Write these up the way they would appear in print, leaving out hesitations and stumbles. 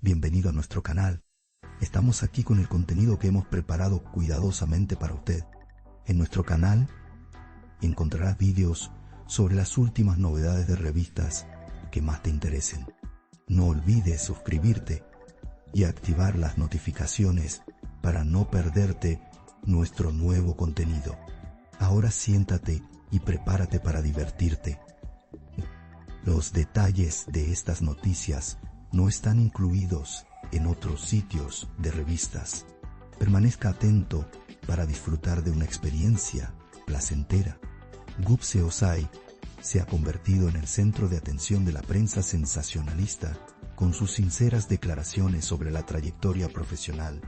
Bienvenido a nuestro canal. Estamos aquí con el contenido que hemos preparado cuidadosamente para usted. En nuestro canal encontrarás vídeos sobre las últimas novedades de revistas que más te interesen. No olvides suscribirte y activar las notificaciones para no perderte nuestro nuevo contenido. Ahora siéntate y prepárate para divertirte. Los detalles de estas noticias no están incluidos en otros sitios de revistas. Permanezca atento para disfrutar de una experiencia placentera. Gupse Ozai se ha convertido en el centro de atención de la prensa sensacionalista con sus sinceras declaraciones sobre la trayectoria profesional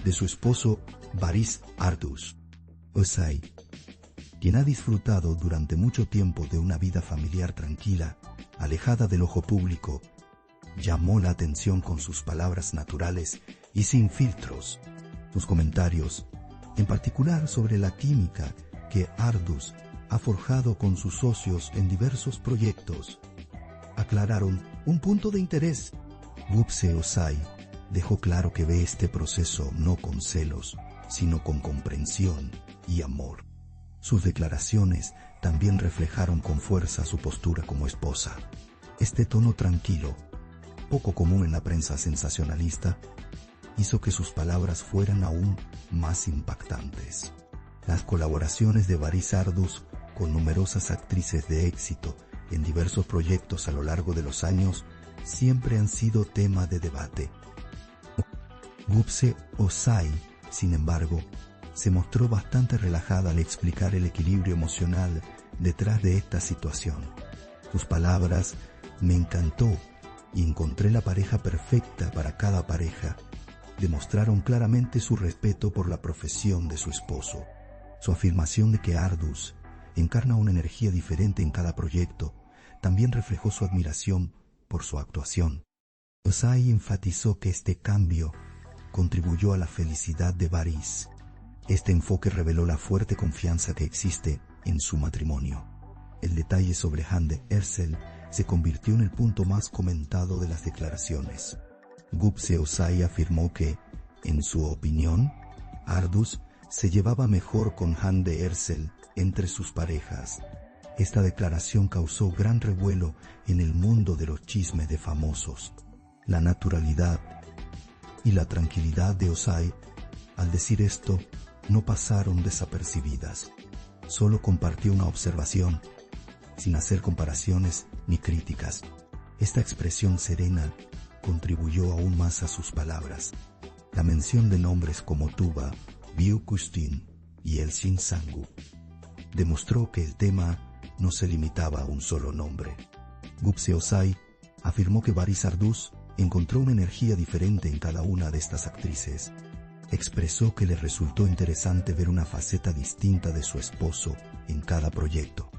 de su esposo Baris Arduz. Ozai, quien ha disfrutado durante mucho tiempo de una vida familiar tranquila, alejada del ojo público, llamó la atención con sus palabras naturales y sin filtros. Sus comentarios, en particular sobre la química que Arduz ha forjado con sus socios en diversos proyectos, aclararon un punto de interés. Gupse Ozai dejó claro que ve este proceso no con celos, sino con comprensión y amor. Sus declaraciones también reflejaron con fuerza su postura como esposa. Este tono tranquilo, poco común en la prensa sensacionalista, hizo que sus palabras fueran aún más impactantes. Las colaboraciones de Baris Arduz con numerosas actrices de éxito en diversos proyectos a lo largo de los años siempre han sido tema de debate. Gupse Ozai, sin embargo, se mostró bastante relajada al explicar el equilibrio emocional detrás de esta situación. Sus palabras: "Me encantó y encontré la pareja perfecta para cada pareja", demostraron claramente su respeto por la profesión de su esposo. Su afirmación de que Arduz encarna una energía diferente en cada proyecto también reflejó su admiración por su actuación. Ozai enfatizó que este cambio contribuyó a la felicidad de Baris. Este enfoque reveló la fuerte confianza que existe en su matrimonio. El detalle sobre Hande Erçel se convirtió en el punto más comentado de las declaraciones. Gupse Ozai afirmó que, en su opinión, Arduz se llevaba mejor con Hande Erçel entre sus parejas. Esta declaración causó gran revuelo en el mundo de los chismes de famosos. La naturalidad y la tranquilidad de Ozai al decir esto no pasaron desapercibidas. Solo compartió una observación, sin hacer comparaciones ni críticas. Esta expresión serena contribuyó aún más a sus palabras. La mención de nombres como Tuba, Byeokustin y Elsin Sangu demostró que el tema no se limitaba a un solo nombre. Gupse Ozai afirmó que Baris Arduz encontró una energía diferente en cada una de estas actrices. Expresó que le resultó interesante ver una faceta distinta de su esposo en cada proyecto.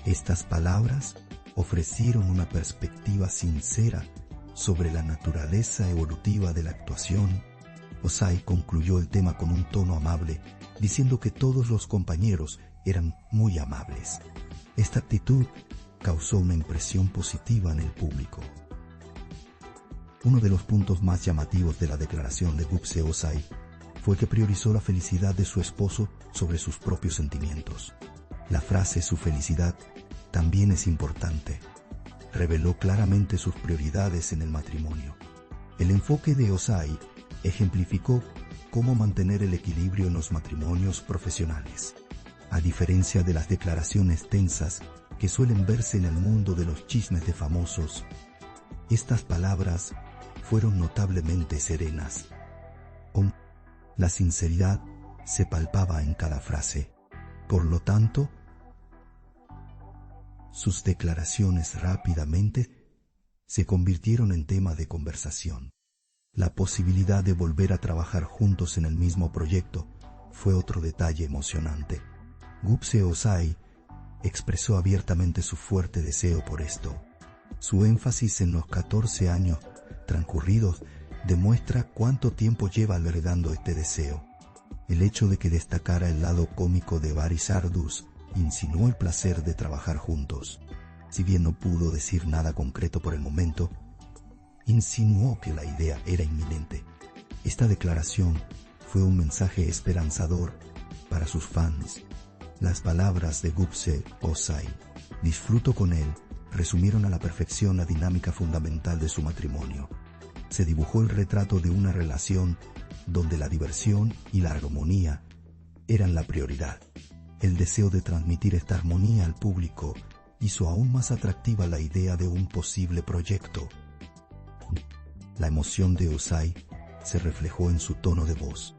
Estas palabras ofrecieron una perspectiva sincera sobre la naturaleza evolutiva de la actuación. Ozai concluyó el tema con un tono amable, diciendo que todos los compañeros eran muy amables. Esta actitud causó una impresión positiva en el público. Uno de los puntos más llamativos de la declaración de Gupse Ozai fue que priorizó la felicidad de su esposo sobre sus propios sentimientos. La frase "su felicidad también es importante" reveló claramente sus prioridades en el matrimonio. El enfoque de Ozai ejemplificó cómo mantener el equilibrio en los matrimonios profesionales. A diferencia de las declaraciones tensas que suelen verse en el mundo de los chismes de famosos, estas palabras fueron notablemente serenas. La sinceridad se palpaba en cada frase. Por lo tanto, sus declaraciones rápidamente se convirtieron en tema de conversación. La posibilidad de volver a trabajar juntos en el mismo proyecto fue otro detalle emocionante. Gupse Ozai expresó abiertamente su fuerte deseo por esto. Su énfasis en los 14 años transcurridos demuestra cuánto tiempo lleva albergando este deseo. El hecho de que destacara el lado cómico de Baris Arduz insinuó el placer de trabajar juntos. Si bien no pudo decir nada concreto por el momento, insinuó que la idea era inminente. Esta declaración fue un mensaje esperanzador para sus fans. Las palabras de Gupse Ozai, "disfruto con él", resumieron a la perfección la dinámica fundamental de su matrimonio. Se dibujó el retrato de una relación donde la diversión y la armonía eran la prioridad. El deseo de transmitir esta armonía al público hizo aún más atractiva la idea de un posible proyecto. La emoción de Ozai se reflejó en su tono de voz.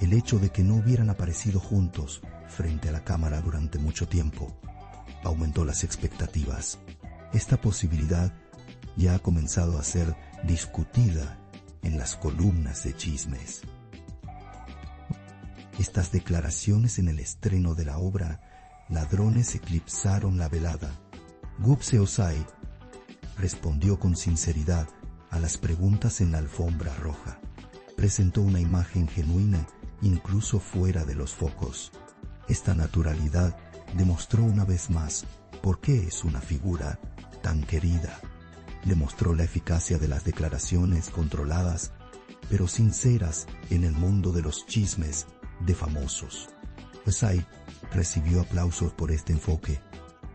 El hecho de que no hubieran aparecido juntos frente a la cámara durante mucho tiempo aumentó las expectativas. Esta posibilidad ya ha comenzado a ser discutida en las columnas de chismes. Estas declaraciones en el estreno de la obra Ladrones eclipsaron la velada. Gupse Ozai respondió con sinceridad a las preguntas en la alfombra roja. Presentó una imagen genuina incluso fuera de los focos. Esta naturalidad demostró una vez más por qué es una figura tan querida. Demostró la eficacia de las declaraciones controladas pero sinceras en el mundo de los chismes de famosos. Ozai recibió aplausos por este enfoque.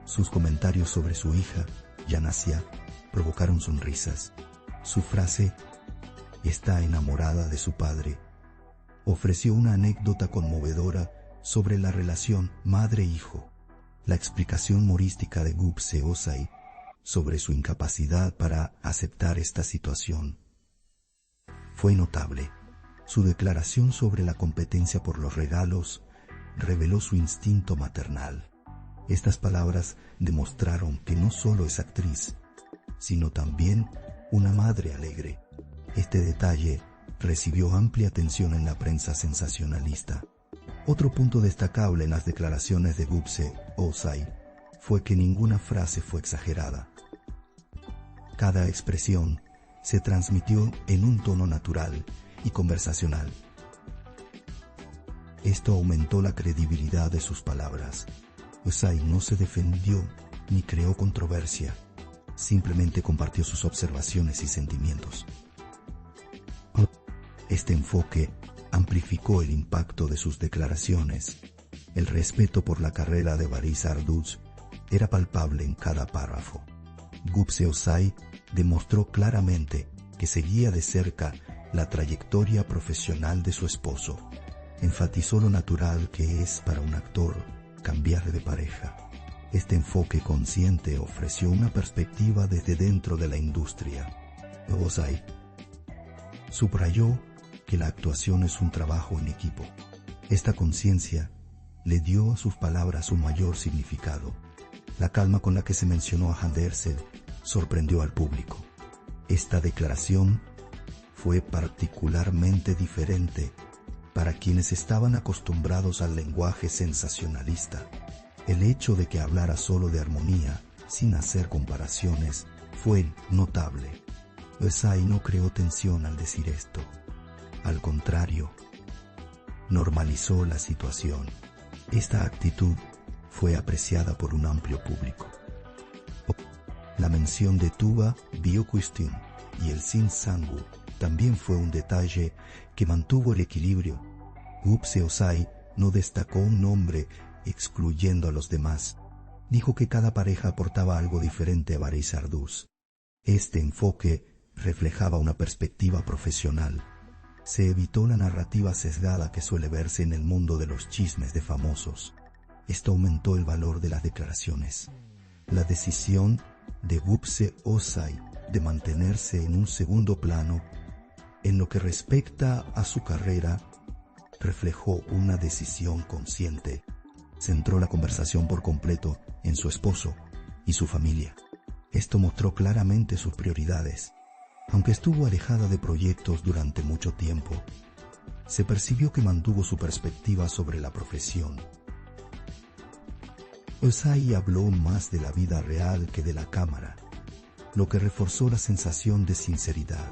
Sus comentarios sobre su hija, Yanasia, provocaron sonrisas. Su frase, "está enamorada de su padre", ofreció una anécdota conmovedora sobre la relación madre-hijo. La explicación humorística de Gupse Ozai sobre su incapacidad para aceptar esta situación fue notable. Su declaración sobre la competencia por los regalos reveló su instinto maternal. Estas palabras demostraron que no solo es actriz, sino también una madre alegre. Este detalle recibió amplia atención en la prensa sensacionalista. Otro punto destacable en las declaraciones de Gupse Ozai fue que ninguna frase fue exagerada. Cada expresión se transmitió en un tono natural y conversacional. Esto aumentó la credibilidad de sus palabras. Ozai no se defendió ni creó controversia, simplemente compartió sus observaciones y sentimientos. Este enfoque amplificó el impacto de sus declaraciones. El respeto por la carrera de Baris Arduz era palpable en cada párrafo. Gupse Ozai demostró claramente que seguía de cerca la trayectoria profesional de su esposo. Enfatizó lo natural que es para un actor cambiar de pareja. Este enfoque consciente ofreció una perspectiva desde dentro de la industria. Ozai subrayó que la actuación es un trabajo en equipo. Esta conciencia le dio a sus palabras un mayor significado. La calma con la que se mencionó a Hand Erzel sorprendió al público. Esta declaración fue particularmente diferente para quienes estaban acostumbrados al lenguaje sensacionalista. El hecho de que hablara solo de armonía, sin hacer comparaciones, fue notable. Ozai no creó tensión al decir esto. Al contrario, normalizó la situación. Esta actitud fue apreciada por un amplio público. La mención de Tuba Bioquistin y el Sin Sangu también fue un detalle que mantuvo el equilibrio. Gupse Ozai no destacó un nombre excluyendo a los demás. Dijo que cada pareja aportaba algo diferente a Baris Arduz. Este enfoque reflejaba una perspectiva profesional. Se evitó la narrativa sesgada que suele verse en el mundo de los chismes de famosos. Esto aumentó el valor de las declaraciones. La decisión de Gupse Ozai de mantenerse en un segundo plano en lo que respecta a su carrera reflejó una decisión consciente. Centró la conversación por completo en su esposo y su familia. Esto mostró claramente sus prioridades. Aunque estuvo alejada de proyectos durante mucho tiempo, se percibió que mantuvo su perspectiva sobre la profesión. Ozai habló más de la vida real que de la cámara, lo que reforzó la sensación de sinceridad.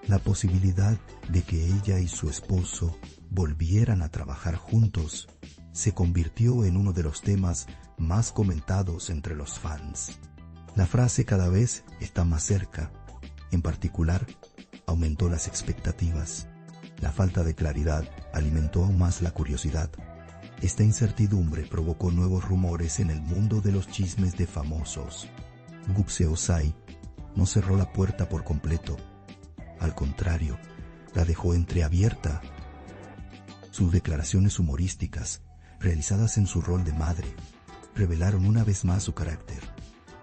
La posibilidad de que ella y su esposo volvieran a trabajar juntos se convirtió en uno de los temas más comentados entre los fans. La frase "cada vez está más cerca" En particular, aumentó las expectativas. La falta de claridad alimentó aún más la curiosidad. Esta incertidumbre provocó nuevos rumores en el mundo de los chismes de famosos. Gupse Ozai no cerró la puerta por completo. Al contrario, la dejó entreabierta. Sus declaraciones humorísticas, realizadas en su rol de madre, revelaron una vez más su carácter.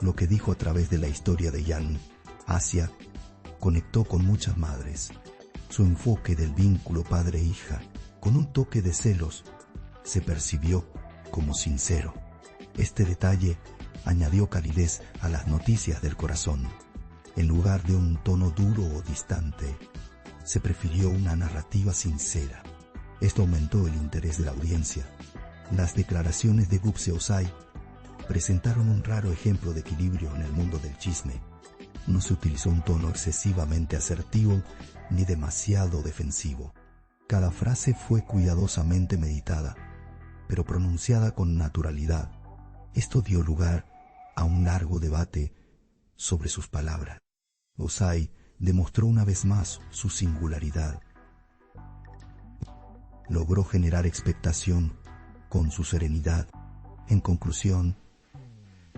Lo que dijo a través de la historia de Jan, Asia, conectó con muchas madres. Su enfoque del vínculo padre-hija, con un toque de celos, se percibió como sincero. Este detalle añadió calidez a las noticias del corazón. En lugar de un tono duro o distante, se prefirió una narrativa sincera. Esto aumentó el interés de la audiencia. Las declaraciones de Gupse Ozai presentaron un raro ejemplo de equilibrio en el mundo del chisme. No se utilizó un tono excesivamente asertivo ni demasiado defensivo. Cada frase fue cuidadosamente meditada, pero pronunciada con naturalidad. Esto dio lugar a un largo debate sobre sus palabras. Ozai demostró una vez más su singularidad. Logró generar expectación con su serenidad. En conclusión,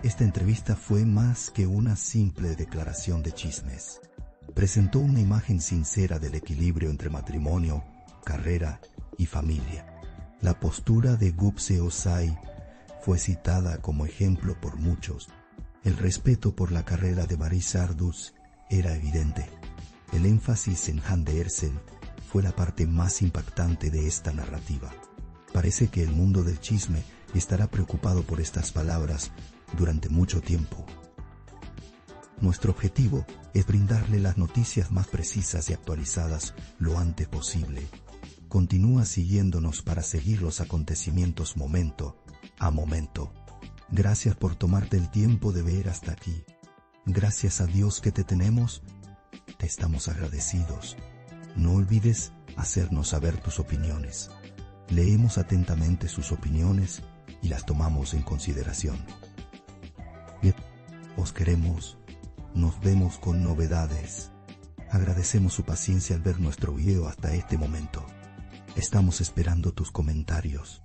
esta entrevista fue más que una simple declaración de chismes. Presentó una imagen sincera del equilibrio entre matrimonio, carrera y familia. La postura de Gupse Ozai fue citada como ejemplo por muchos. El respeto por la carrera de Marie Sardous era evidente. El énfasis en Hande Erçel fue la parte más impactante de esta narrativa. Parece que el mundo del chisme estará preocupado por estas palabras durante mucho tiempo. Nuestro objetivo es brindarle las noticias más precisas y actualizadas lo antes posible. Continúa siguiéndonos para seguir los acontecimientos momento a momento. Gracias por tomarte el tiempo de ver hasta aquí. Gracias a Dios que te tenemos, te estamos agradecidos. No olvides hacernos saber tus opiniones. Leemos atentamente sus opiniones y las tomamos en consideración. Bien, os queremos. Nos vemos con novedades. Agradecemos su paciencia al ver nuestro video hasta este momento. Estamos esperando tus comentarios.